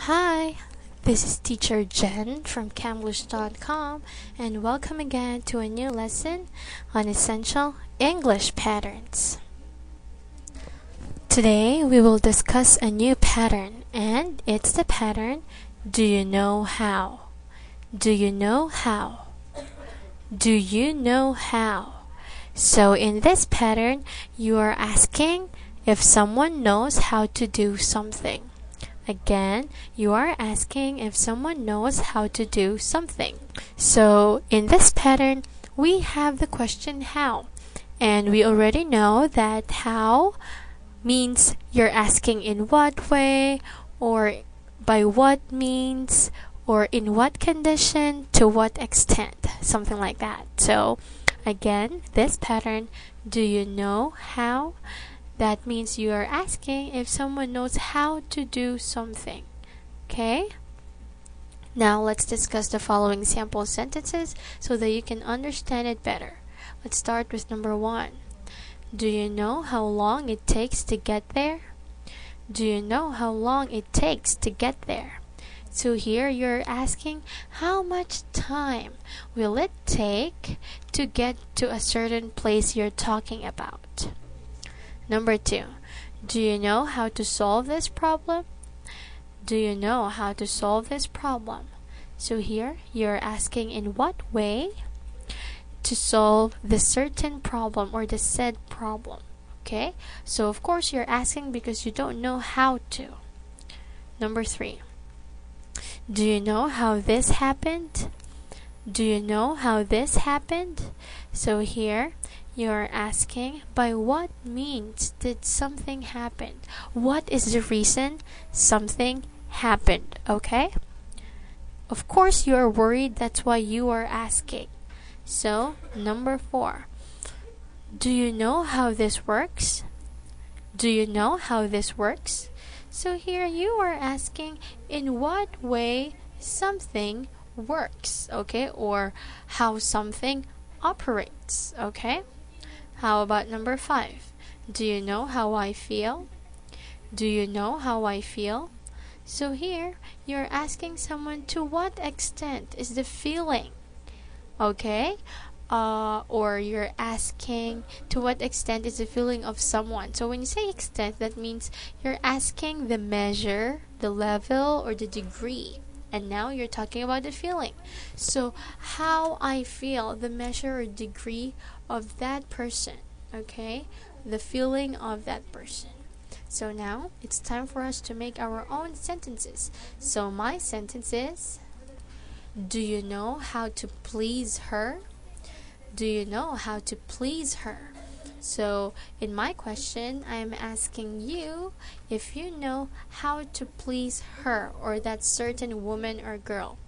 Hi, this is teacher Jen from Camlish.com and welcome again to a new lesson on essential English patterns. Today we will discuss a new pattern and it's the pattern do you know how? Do you know how? Do you know how? So in this pattern you are asking if someone knows how to do something. Again, you are asking if someone knows how to do something. So, in this pattern, we have the question how. And we already know that how means you're asking in what way, or by what means, or in what condition, to what extent, something like that. So, again, this pattern, do you know how? That means you are asking if someone knows how to do something. Okay? Now let's discuss the following sample sentences so that you can understand it better. Let's start with number 1. Do you know how long it takes to get there? Do you know how long it takes to get there? So here you're asking how much time will it take to get to a certain place you're talking about? Number 2, do you know how to solve this problem? Do you know how to solve this problem? So here, you're asking in what way to solve the certain problem or the said problem. Okay? So of course, you're asking because you don't know how to. Number 3, do you know how this happened? Do you know how this happened? So here, you're asking by what means did something happen? What is the reason something happened? Okay? Of course, you're worried, that's why you are asking. So, number 4. Do you know how this works? Do you know how this works? So here you are asking in what way something works, okay? Or how something operates, okay? How about number 5? Do you know how I feel? Do you know how I feel? So here, you're asking someone to what extent is the feeling, okay? Or you're asking to what extent is the feeling of someone. So when you say extent, that means you're asking the measure, the level, or the degree. And now you're talking about the feeling. So how I feel, the measure or degree of that person, okay? The feeling of that person. So now it's time for us to make our own sentences. So my sentence is, do you know how to please her? Do you know how to please her? So in my question, I am asking you if you know how to please her or that certain woman or girl.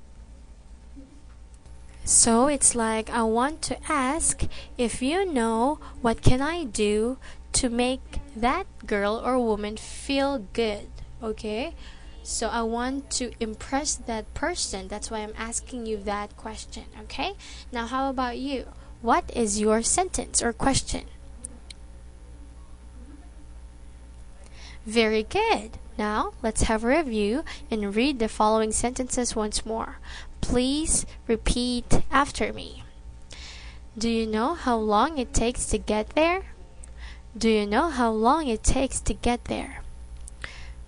So it's like I want to ask if you know what can I do to make that girl or woman feel good, okay? So I want to impress that person. That's why I'm asking you that question, okay? Now how about you? What is your sentence or question? Very good. Now, let's have a review and read the following sentences once more. Please repeat after me. Do you know how long it takes to get there? Do you know how long it takes to get there?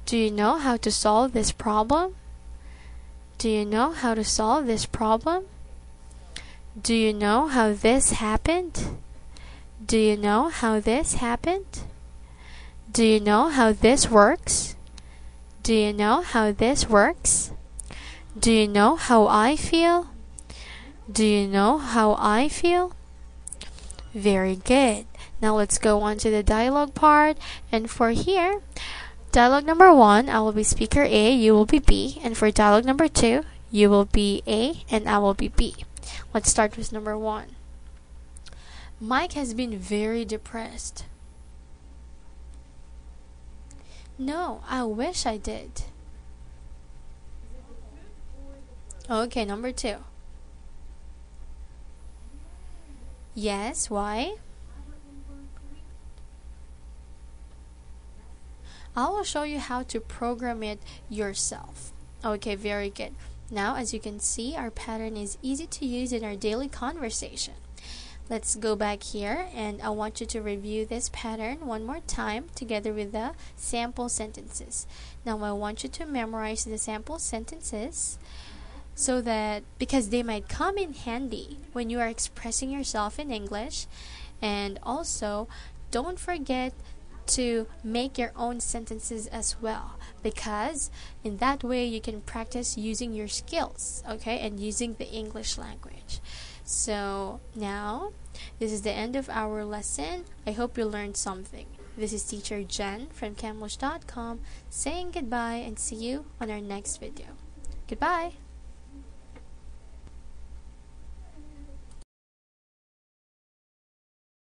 Do you know how to solve this problem? Do you know how to solve this problem? Do you know how this happened? Do you know how this happened? Do you know how this works? Do you know how this works? Do you know how I feel? Do you know how I feel? Very good. Now let's go on to the dialogue part. And for here, dialogue number 1, I will be speaker A, you will be B. And for dialogue number 2, you will be A and I will be B. Let's start with number 1. Mike has been very depressed. No, I wish I did. Okay, number 2. Yes, why? I will show you how to program it yourself. Okay, very good. Now, as you can see, our pattern is easy to use in our daily conversation. Let's go back here, and I want you to review this pattern one more time together with the sample sentences. Now, I want you to memorize the sample sentences so that because they might come in handy when you are expressing yourself in English. And also, don't forget to make your own sentences as well, because in that way you can practice using your skills, okay, and using the English language. So now, this is the end of our lesson. I hope you learned something. This is teacher Jen from Camlish.com saying goodbye, and see you on our next video. Goodbye.